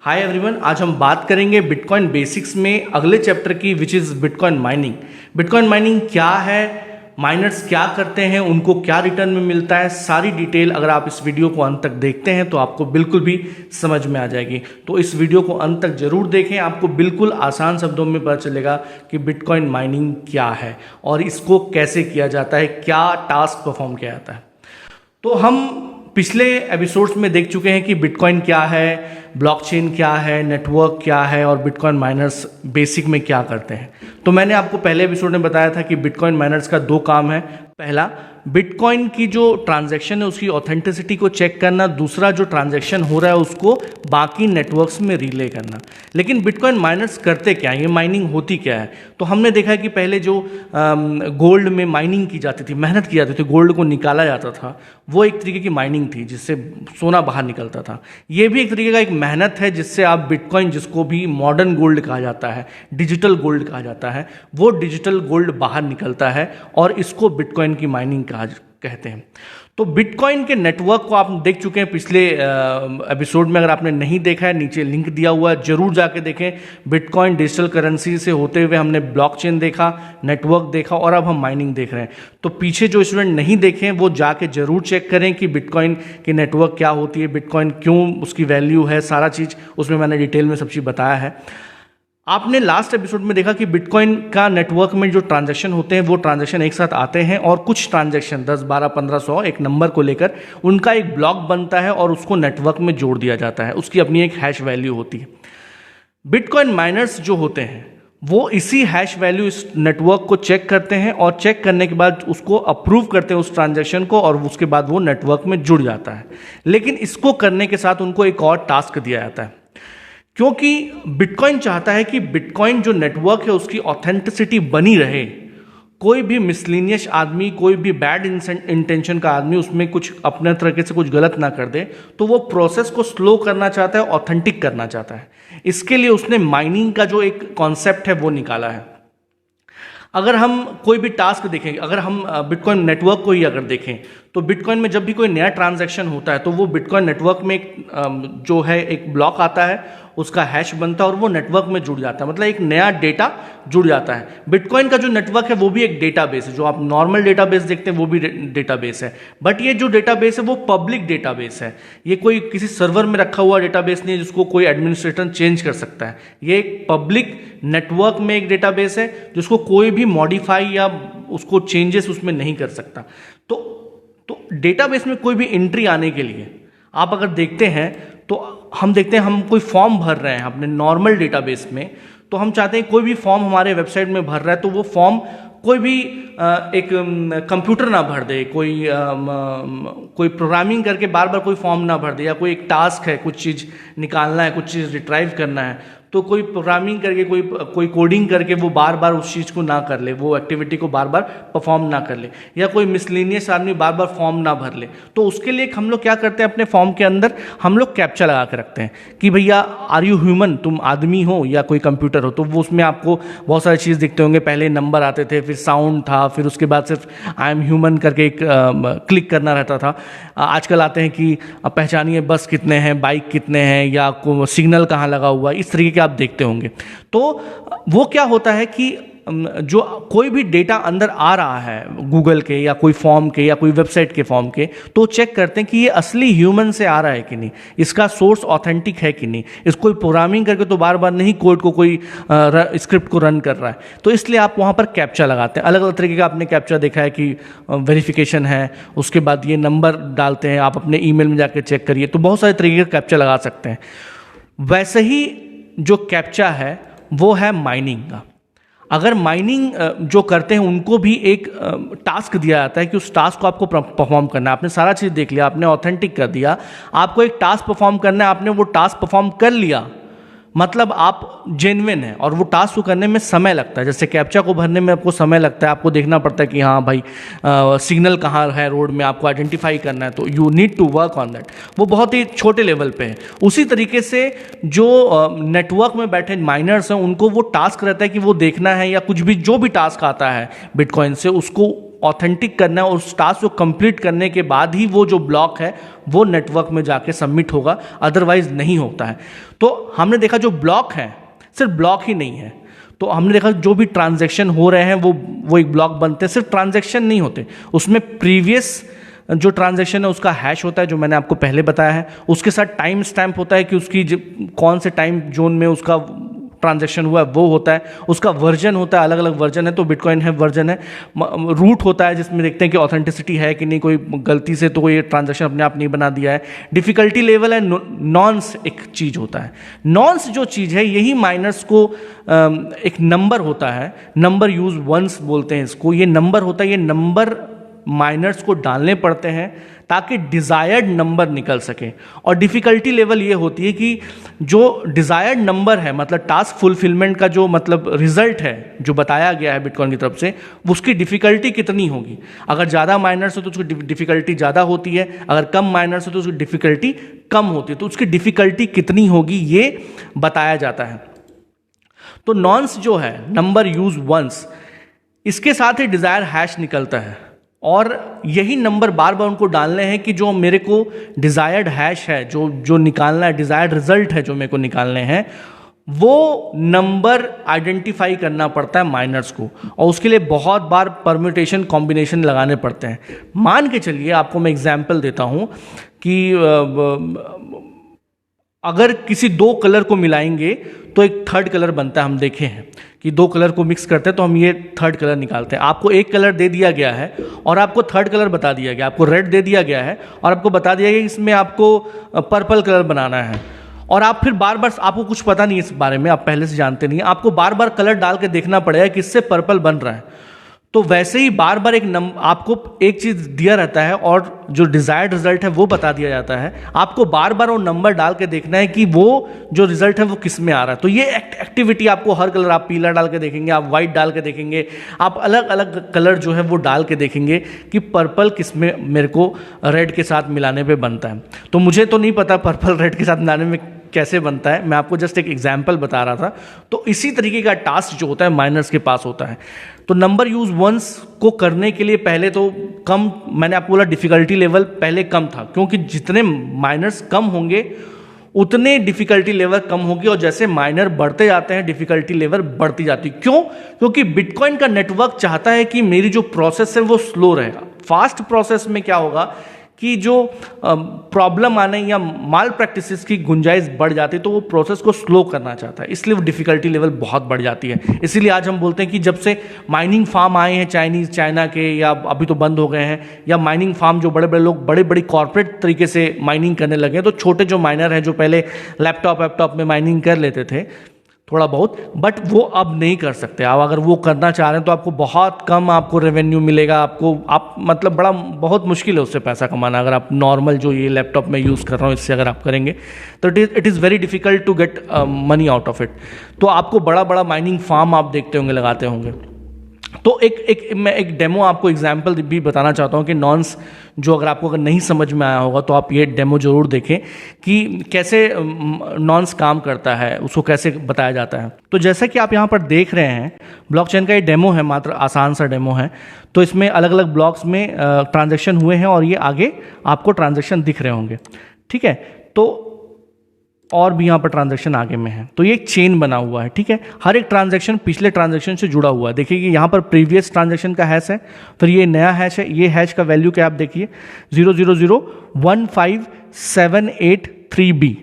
Hi everyone, आज हम बात करेंगे बिटकॉइन बेसिक्स में अगले चैप्टर की which is bitcoin mining. Bitcoin mining क्या है, माइनर्स क्या करते हैं, उनको क्या रिटर्न में मिलता है, सारी डिटेल अगर आप इस वीडियो को अंत तक देखते हैं तो आपको बिल्कुल भी समझ में आ जाएगी। तो इस वीडियो को अंत तक जरूर देखें, आपको बिल्कुल आसान शब्दों में पता चलेगा कि बिटकॉइन माइनिंग क्या है और इसको कैसे किया जाता है, क्या टास्क परफॉर्म किया जाता है। तो हम पिछले एपिसोड्स में देख चुके हैं कि बिटकॉइन क्या है, ब्लॉकचेन क्या है, नेटवर्क क्या है और बिटकॉइन माइनर्स बेसिक में क्या करते हैं। तो मैंने आपको पहले एपिसोड में बताया था कि बिटकॉइन माइनर्स का दो काम है। पहला, बिटकॉइन की जो ट्रांजैक्शन है उसकी ऑथेंटिसिटी को चेक करना, दूसरा जो ट्रांजैक्शन हो रहा है उसको बाकी नेटवर्क्स में रिले करना। लेकिन बिटकॉइन माइनर्स करते क्या है, ये माइनिंग होती क्या है? तो हमने देखा है कि पहले जो गोल्ड में माइनिंग की जाती थी, मेहनत की जाती थी, गोल्ड को निकाला जाता था, वो एक तरीके की माइनिंग थी जिससे सोना बाहर निकलता था। ये भी एक तरीके का एक मेहनत है जिससे आप बिटकॉइन, जिसको भी मॉडर्न गोल्ड कहा जाता है, डिजिटल गोल्ड कहा जाता है, वो डिजिटल गोल्ड बाहर निकलता है और इसको बिटकॉइन की माइनिंग कहते हैं। तो बिटकॉइन के नेटवर्क को आप देख चुके हैं पिछले एपिसोड में। अगर आपने नहीं देखा है, नीचे लिंक दिया हुआ है, जरूर जाके देखें। बिटकॉइन डिजिटल करेंसी से होते हुए हमने ब्लॉकचेन देखा, नेटवर्क देखा और अब हम माइनिंग देख रहे हैं। तो पीछे जो स्टूडेंट नहीं देखे वो जाके जरूर चेक करें कि बिटकॉइन की नेटवर्क क्या होती है, बिटकॉइन क्यों उसकी वैल्यू है, सारा चीज़ उसमें मैंने डिटेल में सब चीज़ बताया है। आपने लास्ट एपिसोड में देखा कि बिटकॉइन का नेटवर्क में जो ट्रांजैक्शन होते हैं वो ट्रांजैक्शन एक साथ आते हैं और कुछ ट्रांजैक्शन 10, 12, 1500 एक नंबर को लेकर उनका एक ब्लॉक बनता है और उसको नेटवर्क में जोड़ दिया जाता है। उसकी अपनी एक हैश वैल्यू होती है। बिटकॉइन माइनर्स जो होते हैं वो इसी हैश वैल्यू, इस नेटवर्क को चेक करते हैं और चेक करने के बाद उसको अप्रूव करते हैं उस ट्रांजैक्शन को और उसके बाद वो नेटवर्क में जुड़ जाता है। लेकिन इसको करने के साथ उनको एक और टास्क दिया जाता है, क्योंकि बिटकॉइन चाहता है कि बिटकॉइन जो नेटवर्क है उसकी ऑथेंटिसिटी बनी रहे। कोई भी मिसलीनियस आदमी, कोई भी बैड इंटेंशन का आदमी उसमें कुछ अपने तरीके से कुछ गलत ना कर दे। तो वो प्रोसेस को स्लो करना चाहता है, ऑथेंटिक करना चाहता है। इसके लिए उसने माइनिंग का जो एक कॉन्सेप्ट है वो निकाला है। अगर हम कोई भी टास्क देखें, अगर हम बिटकॉइन नेटवर्क को ही अगर देखें तो बिटकॉइन में जब भी कोई नया ट्रांजैक्शन होता है तो वो बिटकॉइन नेटवर्क में जो है एक ब्लॉक आता है, उसका हैश बनता है और वो नेटवर्क में जुड़ जाता है। मतलब एक नया डेटा जुड़ जाता है। बिटकॉइन का जो नेटवर्क है वो भी एक डेटाबेस है। जो आप नॉर्मल डेटाबेस देखते हैं वो भी डेटाबेस है, बट ये जो डेटाबेस है वो पब्लिक डेटाबेस है। ये कोई किसी सर्वर में रखा हुआ डेटाबेस नहीं है जिसको कोई एडमिनिस्ट्रेटर चेंज कर सकता है। ये एक पब्लिक नेटवर्क में एक डेटाबेस है जिसको कोई भी मॉडिफाई या उसको चेंजेस उसमें नहीं कर सकता। तो डेटाबेस में कोई भी एंट्री आने के लिए आप अगर देखते हैं तो हम देखते हैं, हम कोई फॉर्म भर रहे हैं अपने नॉर्मल डेटाबेस में, तो हम चाहते हैं कोई भी फॉर्म हमारे वेबसाइट में भर रहा है तो वो फॉर्म कोई भी एक कंप्यूटर ना भर दे, कोई प्रोग्रामिंग करके बार बार कोई फॉर्म ना भर दे, या कोई एक टास्क है, कुछ चीज़ निकालना है, कुछ चीज़ रिट्राइव करना है, तो कोई प्रोग्रामिंग करके, कोई कोडिंग करके वो बार बार उस चीज़ को ना कर ले, वो एक्टिविटी को बार बार परफॉर्म ना कर ले, या कोई मिसलेनियस आदमी बार बार फॉर्म ना भर ले। तो उसके लिए हम लोग क्या करते हैं, अपने फॉर्म के अंदर हम लोग कैप्चा लगा के रखते हैं कि भैया आर यू ह्यूमन, तुम आदमी हो या कोई कंप्यूटर हो। तो वो उसमें आपको बहुत सारी चीज़ दिखते होंगे। पहले नंबर आते थे, फिर साउंड था, फिर उसके बाद सिर्फ आई एम ह्यूमन करके एक क्लिक करना रहता था। आजकल आते हैं कि पहचानिए बस कितने हैं, बाइक कितने हैं, या सिग्नल कहाँ लगा हुआ है, इस तरीके के आप देखते होंगे। तो वो क्या होता है कि जो कोई भी डेटा अंदर आ रहा है गूगल के या कोई फॉर्म के या कोई वेबसाइट के फॉर्म के, तो चेक करते हैं कि ये असली ह्यूमन से आ रहा है कि नहीं, इसका सोर्स ऑथेंटिक है कि नहीं, इसको कोई प्रोग्रामिंग करके तो बार बार नहीं कोड को कोई स्क्रिप्ट को रन कर रहा है। तो इसलिए आप वहाँ पर कैप्चा लगाते हैं। अलग अलग तरीके का आपने कैप्चा देखा है कि वेरिफिकेशन है, उसके बाद ये नंबर डालते हैं, आप अपने ईमेल में जाकर चेक करिए। तो बहुत सारे तरीके का कैप्चा लगा सकते हैं। वैसे ही जो कैप्चा है वो है माइनिंग का। अगर माइनिंग जो करते हैं उनको भी एक टास्क दिया जाता है कि उस टास्क को आपको परफॉर्म करना है। आपने सारा चीज़ देख लिया, आपने ऑथेंटिक कर दिया, आपको एक टास्क परफॉर्म करना है, आपने वो टास्क परफॉर्म कर लिया, मतलब आप जेन्युइन है। और वो टास्क को करने में समय लगता है। जैसे कैप्चा को भरने में आपको समय लगता है, आपको देखना पड़ता है कि हाँ भाई सिग्नल कहाँ है रोड में, आपको आइडेंटिफाई करना है, तो you need to work on that. वो बहुत ही छोटे लेवल पे है। उसी तरीके से जो नेटवर्क में बैठे माइनर्स हैं उनको वो टास्क रहता है कि वो देखना है, या कुछ भी जो भी टास्क आता है बिटकॉइन से उसको ऑथेंटिक करना है और उस टास्क को कंप्लीट करने के बाद ही वो जो ब्लॉक है वो नेटवर्क में जाके सबमिट होगा, अदरवाइज नहीं होता है। तो हमने देखा जो ब्लॉक है सिर्फ ब्लॉक ही नहीं है, तो हमने देखा जो भी ट्रांजैक्शन हो रहे हैं वो एक ब्लॉक बनते हैं। सिर्फ ट्रांजैक्शन नहीं होते, उसमें प्रीवियस जो ट्रांजैक्शन है उसका हैश होता है जो मैंने आपको पहले बताया है, उसके साथ टाइम स्टैम्प होता है कि उसकी कौन से टाइम जोन में उसका ट्रांजैक्शन हुआ है वो होता है, उसका वर्जन होता है, अलग अलग वर्जन है, तो बिटकॉइन है वर्जन है, रूट होता है जिसमें देखते हैं कि ऑथेंटिसिटी है कि नहीं, कोई गलती से तो कोई ट्रांजैक्शन अपने आप नहीं बना दिया है, डिफिकल्टी लेवल है, नॉन्स एक चीज होता है। नॉन्स जो चीज है यही माइनर्स को एक नंबर होता है, नंबर यूज वंस बोलते हैं इसको, ये नंबर होता है, ये नंबर माइनर्स को डालने पड़ते हैं ताकि डिजायर्ड नंबर निकल सके। और डिफिकल्टी लेवल ये होती है कि जो डिजायर्ड नंबर है, मतलब टास्क फुलफिलमेंट का जो मतलब रिजल्ट है जो बताया गया है बिटकॉइन की तरफ से, उसकी डिफिकल्टी कितनी होगी। अगर ज़्यादा माइनर्स हो तो उसकी डिफिकल्टी ज़्यादा होती है, अगर कम माइनर्स हो तो उसकी डिफिकल्टी कम होती है, तो उसकी डिफिकल्टी कितनी होगी ये बताया जाता है। तो नॉन्स जो है, नंबर यूज वंस, इसके साथ ही डिजायर हैश निकलता है और यही नंबर बार बार उनको डालने हैं कि जो मेरे को डिजायर्ड हैश है, जो निकालना है, डिजायर्ड रिजल्ट है जो मेरे को निकालने हैं, वो नंबर आइडेंटिफाई करना पड़ता है माइनर्स को, और उसके लिए बहुत बार परम्यूटेशन कॉम्बिनेशन लगाने पड़ते हैं। मान के चलिए आपको मैं एग्जांपल देता हूं कि अगर किसी दो कलर को मिलाएंगे तो एक थर्ड कलर बनता है। हम देखे हैं कि दो कलर को मिक्स करते हैं तो हम ये थर्ड कलर निकालते हैं। आपको एक कलर दे दिया गया है और आपको थर्ड कलर बता दिया गया, आपको रेड दे दिया गया है और आपको बता दिया गया कि इसमें आपको पर्पल कलर बनाना है, और आप फिर बार बार, आपको कुछ पता नहीं है इस बारे में, आप पहले से जानते नहीं, आपको बार बार कलर डाल के देखना पड़ेगा कि इससे पर्पल बन रहा है। तो वैसे ही बार बार आपको एक चीज दिया रहता है और जो डिजायर्ड रिजल्ट है वो बता दिया जाता है, आपको बार बार वो नंबर डाल के देखना है कि वो जो रिजल्ट है वो किस में आ रहा है। तो ये एक्टिविटी आपको हर कलर, आप पीला डाल के देखेंगे, आप व्हाइट डाल के देखेंगे, आप अलग अलग कलर जो है वो डाल के देखेंगे कि पर्पल किस में मेरे को रेड के साथ मिलाने पे बनता है। तो मुझे तो नहीं पता पर्पल रेड के साथ मिलाने में कैसे बनता है, मैं आपको जस्ट एक एग्जाम्पल बता रहा था। तो इसी तरीके का टास्क जो होता है माइनर्स के पास होता है। तो नंबर यूज वंस को करने के लिए पहले तो कम, मैंने आपको बोला डिफिकल्टी लेवल पहले कम था, क्योंकि जितने माइनर्स कम होंगे उतने डिफिकल्टी लेवल कम होगी, और जैसे माइनर बढ़ते जाते हैं डिफिकल्टी लेवल बढ़ती जाती है। क्यों? क्योंकि बिटकॉइन का नेटवर्क चाहता है कि मेरी जो प्रोसेस है वो स्लो रहेगा। फास्ट प्रोसेस में क्या होगा कि जो प्रॉब्लम आने या माल प्रैक्टिसेस की गुंजाइश बढ़ जाती है, तो वो प्रोसेस को स्लो करना चाहता है, इसलिए वो डिफिकल्टी लेवल बहुत बढ़ जाती है। इसीलिए आज हम बोलते हैं कि जब से माइनिंग फार्म आए हैं चाइना के, या अभी तो बंद हो गए हैं, या माइनिंग फार्म जो बड़े बड़े लोग बड़े बड़ी कॉर्पोरेट तरीके से माइनिंग करने लगे हैं, तो छोटे जो माइनर हैं जो पहले लैपटॉप में माइनिंग कर लेते थे थोड़ा बहुत, बट वो अब नहीं कर सकते। आप अगर वो करना चाह रहे हैं तो आपको बहुत कम आपको रेवेन्यू मिलेगा, आप मतलब बहुत मुश्किल है उससे पैसा कमाना। अगर आप नॉर्मल जो ये लैपटॉप में यूज़ कर रहा हूँ इससे अगर आप करेंगे तो it is very difficult to get money out of it. तो आपको बड़ा बड़ा माइनिंग फार्म आप देखते होंगे, लगाते होंगे। तो मैं एक डेमो आपको एग्जांपल भी बताना चाहता हूँ कि नॉन्स जो अगर नहीं समझ में आया होगा तो आप ये डेमो जरूर देखें कि कैसे नॉन्स काम करता है, उसको कैसे बताया जाता है। तो जैसा कि आप यहाँ पर देख रहे हैं, ब्लॉकचेन का ये डेमो है, मात्र आसान सा डेमो है। तो इसमें अलग अलग ब्लॉक्स में ट्रांजेक्शन हुए हैं और ये आगे आपको ट्रांजेक्शन दिख रहे होंगे, ठीक है। तो और भी यहाँ पर ट्रांजैक्शन आगे में है, तो ये एक चेन बना हुआ है, ठीक है। हर एक ट्रांजैक्शन पिछले ट्रांजैक्शन से जुड़ा हुआ है। देखिए कि यहाँ पर प्रीवियस ट्रांजैक्शन का हैश है, फिर ये नया हैश है, ये हैश का वैल्यू क्या आप देखिए 00015783B।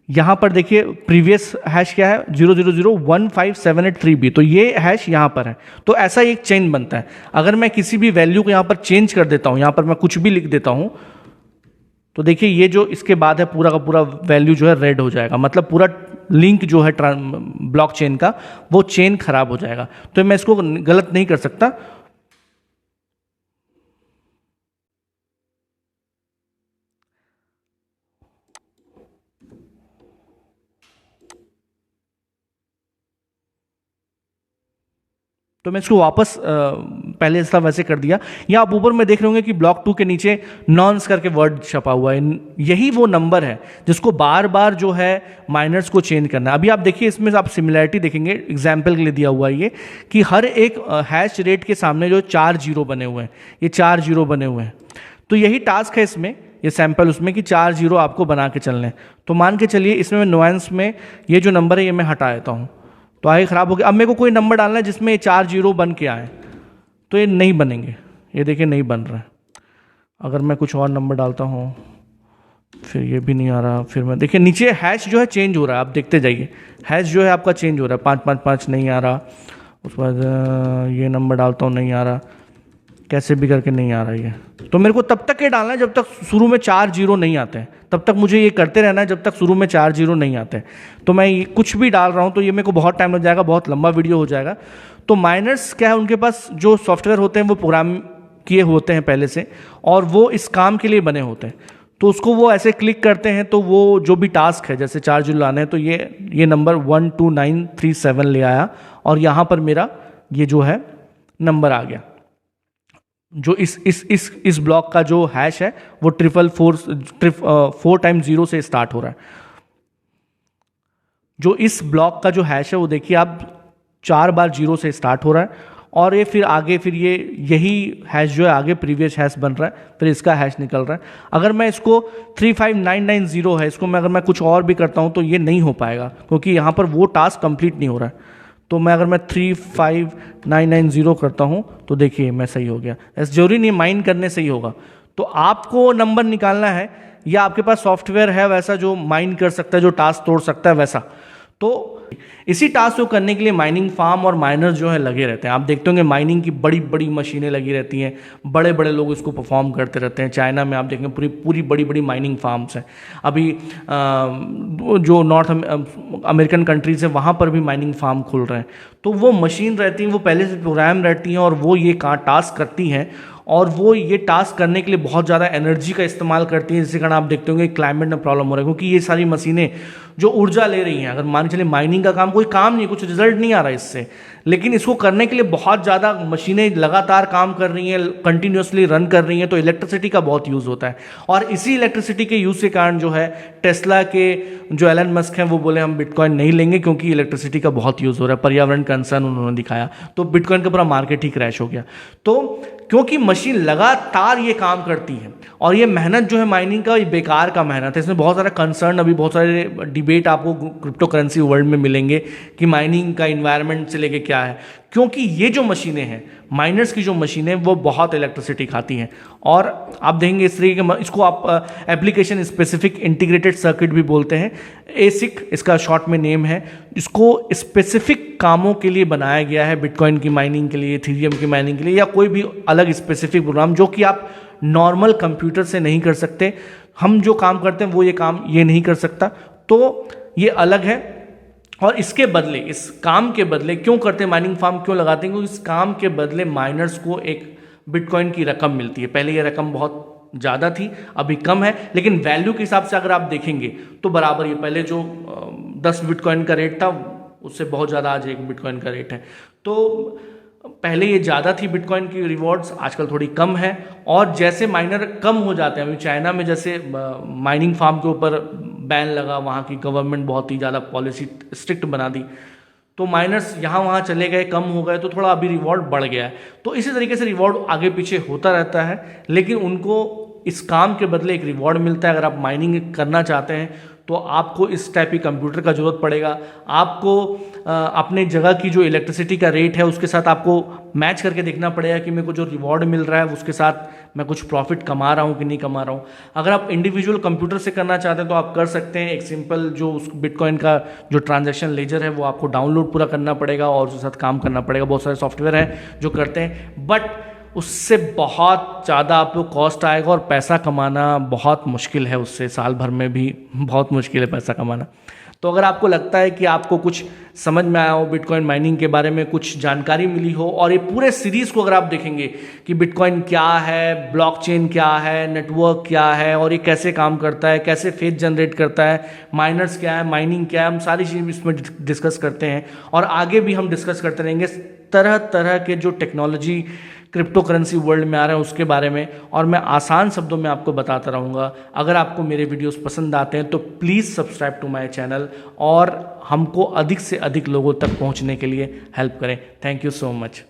यहाँ पर देखिए प्रीवियस हैश क्या है 00015783B, तो ये हैश यहाँ पर है। तो ऐसा एक चेन बनता है। अगर मैं किसी भी वैल्यू को यहाँ पर चेंज कर देता हूँ, यहाँ पर मैं कुछ भी लिख देता हूँ, तो देखिए ये जो इसके बाद है पूरा का पूरा वैल्यू जो है रेड हो जाएगा, मतलब पूरा लिंक जो है ब्लॉकचेन का वो चेन खराब हो जाएगा। तो मैं इसको गलत नहीं कर सकता। तो मैं इसको वापस पहले था वैसे कर दिया। या आप ऊपर में देख रहे होंगे कि ब्लॉक 2 के नीचे नॉन्स करके वर्ड छपा हुआ है, यही वो नंबर है जिसको बार बार जो है माइनर्स को चेंज करना है। अभी आप देखिए इसमें आप सिमिलैरिटी देखेंगे, एग्जाम्पल के लिए दिया हुआ है ये कि हर एक हैश रेट के सामने जो 4 जीरो बने हुए हैं, ये 4 जीरो बने हुए हैं। तो यही टास्क है इसमें, ये सैंपल उसमें कि 4 जीरो आपको बना के चलने हैं। तो मान के चलिए इसमें नुआंस में ये जो नंबर है ये मैं हटा देता हूँ, तो आगे ख़राब हो गया। अब मेरे को कोई नंबर डालना है जिसमें ये 4 जीरो बन के आए, तो ये नहीं बनेंगे, ये देखिए नहीं बन रहा है। अगर मैं कुछ और नंबर डालता हूँ फिर ये भी नहीं आ रहा, फिर मैं देखिए नीचे हैश जो है चेंज हो रहा है, आप देखते जाइए हैश जो है आपका चेंज हो रहा है, 555 नहीं आ रहा। उसके बाद ये नंबर डालता हूँ नहीं आ रहा, कैसे भी करके नहीं आ रहा है ये। तो मेरे को तब तक ये डालना है जब तक शुरू में 4 जीरो नहीं आते हैं, तब तक मुझे ये करते रहना है जब तक शुरू में 4 जीरो नहीं आते हैं। तो मैं ये कुछ भी डाल रहा हूँ तो ये मेरे को बहुत टाइम लग जाएगा, बहुत लंबा वीडियो हो जाएगा। तो माइनर्स क्या है, उनके पास जो सॉफ्टवेयर होते हैं वो प्रोग्राम किए होते हैं पहले से, और वो इस काम के लिए बने होते हैं। तो उसको वो ऐसे क्लिक करते हैं तो वो जो भी टास्क है, जैसे 4 जीरो लाने हैं, तो ये नंबर 12937 ले आया और यहाँ पर मेरा ये जो है नंबर आ गया। जो इस ब्लॉक का जो हैश है वो 4 टाइम्स 0 से स्टार्ट हो रहा है। जो इस ब्लॉक का जो हैश है वो देखिए आप 4 बार 0 से स्टार्ट हो रहा है, और ये फिर आगे फिर यही हैश जो है आगे प्रीवियस हैश बन रहा है, फिर इसका हैश निकल रहा है। अगर मैं इसको 35990 है, इसको मैं अगर मैं कुछ और भी करता हूं तो ये नहीं हो पाएगा, क्योंकि यहां पर वो टास्क कंप्लीट नहीं हो रहा है। तो मैं अगर मैं 35990 करता हूं तो देखिए मैं सही हो गया। ऐसा जरूरी नहीं माइंड करने से ही होगा। तो आपको नंबर निकालना है, या आपके पास सॉफ्टवेयर है वैसा जो माइंड कर सकता है, जो टास्क तोड़ सकता है वैसा। तो इसी टास्क को करने के लिए माइनिंग फार्म और माइनर्स जो है लगे रहते हैं। आप देखते होंगे माइनिंग की बड़ी बड़ी मशीनें लगी रहती हैं, बड़े बड़े लोग इसको परफॉर्म करते रहते हैं। चाइना में आप देखेंगे पूरी बड़ी बड़ी माइनिंग फार्म्स हैं। अभी जो नॉर्थ अमेरिकन कंट्रीज है वहाँ पर भी माइनिंग फार्म खुल रहे हैं। तो वो मशीन रहती हैं, वो पहले से प्रोग्राम रहती हैं, और वो ये टास्क करती हैं, और वो ये टास्क करने के लिए बहुत ज़्यादा एनर्जी का इस्तेमाल करती हैं, जिसके कारण आप देखते होंगे क्लाइमेट में प्रॉब्लम हो रहा है, क्योंकि ये सारी मशीनें जो ऊर्जा ले रही हैं। अगर मान के चलिए माइनिंग का काम कोई काम नहीं, कुछ रिजल्ट नहीं आ रहा इससे, लेकिन इसको करने के लिए बहुत ज़्यादा मशीनें लगातार काम कर रही हैं, कंटिन्यूसली रन कर रही हैं, तो इलेक्ट्रिसिटी का बहुत यूज़ होता है। और इसी इलेक्ट्रिसिटी के यूज़ के कारण जो है टेस्ला के जो एलन मस्क हैं वो बोले हम बिटकॉइन नहीं लेंगे, क्योंकि इलेक्ट्रिसिटी का बहुत यूज़ हो रहा है, पर्यावरण कंसर्न उन्होंने दिखाया, तो बिटकॉइन का पूरा मार्केट ही क्रैश हो गया। तो क्योंकि मशीन लगातार ये काम करती है, और ये मेहनत जो है माइनिंग का, ये बेकार का मेहनत है। इसमें बहुत सारा कंसर्न, अभी बहुत सारे डिबेट आपको क्रिप्टो करेंसी वर्ल्ड में मिलेंगे कि माइनिंग का इन्वायरमेंट से लेके क्या है, क्योंकि ये जो मशीनें हैं, माइनर्स की जो मशीनें, वो बहुत इलेक्ट्रिसिटी खाती हैं। और आप देखेंगे इस तरीके के, इसको आप एप्लीकेशन स्पेसिफिक इंटीग्रेटेड सर्किट भी बोलते हैं, एसिक इसका शॉर्ट में नेम है। इसको स्पेसिफिक कामों के लिए बनाया गया है, बिटकॉइन की माइनिंग के लिए, इथेरियम की माइनिंग के लिए, या कोई भी अलग स्पेसिफिक प्रोग्राम जो कि आप नॉर्मल कंप्यूटर से नहीं कर सकते। हम जो काम करते हैं वो ये काम ये नहीं कर सकता, तो ये अलग है। और इसके बदले, इस काम के बदले क्यों करते हैं, माइनिंग फार्म क्यों लगाते हैं, क्योंकि इस काम के बदले माइनर्स को एक बिटकॉइन की रकम मिलती है। पहले ये रकम बहुत ज़्यादा थी, अभी कम है, लेकिन वैल्यू के हिसाब से अगर आप देखेंगे तो बराबर ही, पहले जो 10 बिटकॉइन का रेट था उससे बहुत ज़्यादा आज 1 बिटकॉइन का रेट है। तो पहले ये ज़्यादा थी बिटकॉइन की रिवॉर्ड्स, आजकल थोड़ी कम है। और जैसे माइनर कम हो जाते हैं, अभी चाइना में जैसे माइनिंग फार्म के ऊपर बैन लगा, वहाँ की गवर्नमेंट बहुत ही ज़्यादा पॉलिसी स्ट्रिक्ट बना दी, तो माइनर्स यहाँ वहाँ चले गए, कम हो गए, तो थोड़ा अभी रिवॉर्ड बढ़ गया है। तो इसी तरीके से रिवॉर्ड आगे पीछे होता रहता है, लेकिन उनको इस काम के बदले एक रिवॉर्ड मिलता है। अगर आप माइनिंग करना चाहते हैं तो आपको इस टाइप की कंप्यूटर का ज़रूरत पड़ेगा, आपको अपने जगह की जो इलेक्ट्रिसिटी का रेट है उसके साथ आपको मैच करके देखना पड़ेगा कि मेरे को जो रिवॉर्ड मिल रहा है उसके साथ मैं कुछ प्रॉफिट कमा रहा हूँ कि नहीं कमा रहा हूँ। अगर आप इंडिविजुअल कंप्यूटर से करना चाहते हैं तो आप कर सकते हैं। एक सिंपल जो उस बिटकॉइन का जो ट्रांजैक्शन लेजर है वो आपको डाउनलोड पूरा करना पड़ेगा और उसके साथ काम करना पड़ेगा। बहुत सारे सॉफ्टवेयर हैं जो करते हैं, बट उससे बहुत ज़्यादा आपको कॉस्ट आएगा और पैसा कमाना बहुत मुश्किल है, उससे साल भर में भी बहुत मुश्किल है पैसा कमाना। तो अगर आपको लगता है कि आपको कुछ समझ में आया हो, बिटकॉइन माइनिंग के बारे में कुछ जानकारी मिली हो, और ये पूरे सीरीज़ को अगर आप देखेंगे कि बिटकॉइन क्या है, ब्लॉकचेन क्या है, नेटवर्क क्या है, और ये कैसे काम करता है, कैसे फेथ जनरेट करता है, माइनर्स क्या है, माइनिंग क्या है, हम सारी चीज़ इसमें डिस्कस करते हैं और आगे भी हम डिस्कस करते रहेंगे। तरह तरह के जो टेक्नोलॉजी क्रिप्टो करेंसी वर्ल्ड में आ रहे हैं उसके बारे में, और मैं आसान शब्दों में आपको बताता रहूँगा। अगर आपको मेरे वीडियोस पसंद आते हैं तो please subscribe to my channel और हमको अधिक से अधिक लोगों तक पहुँचने के लिए हेल्प करें। Thank you so much.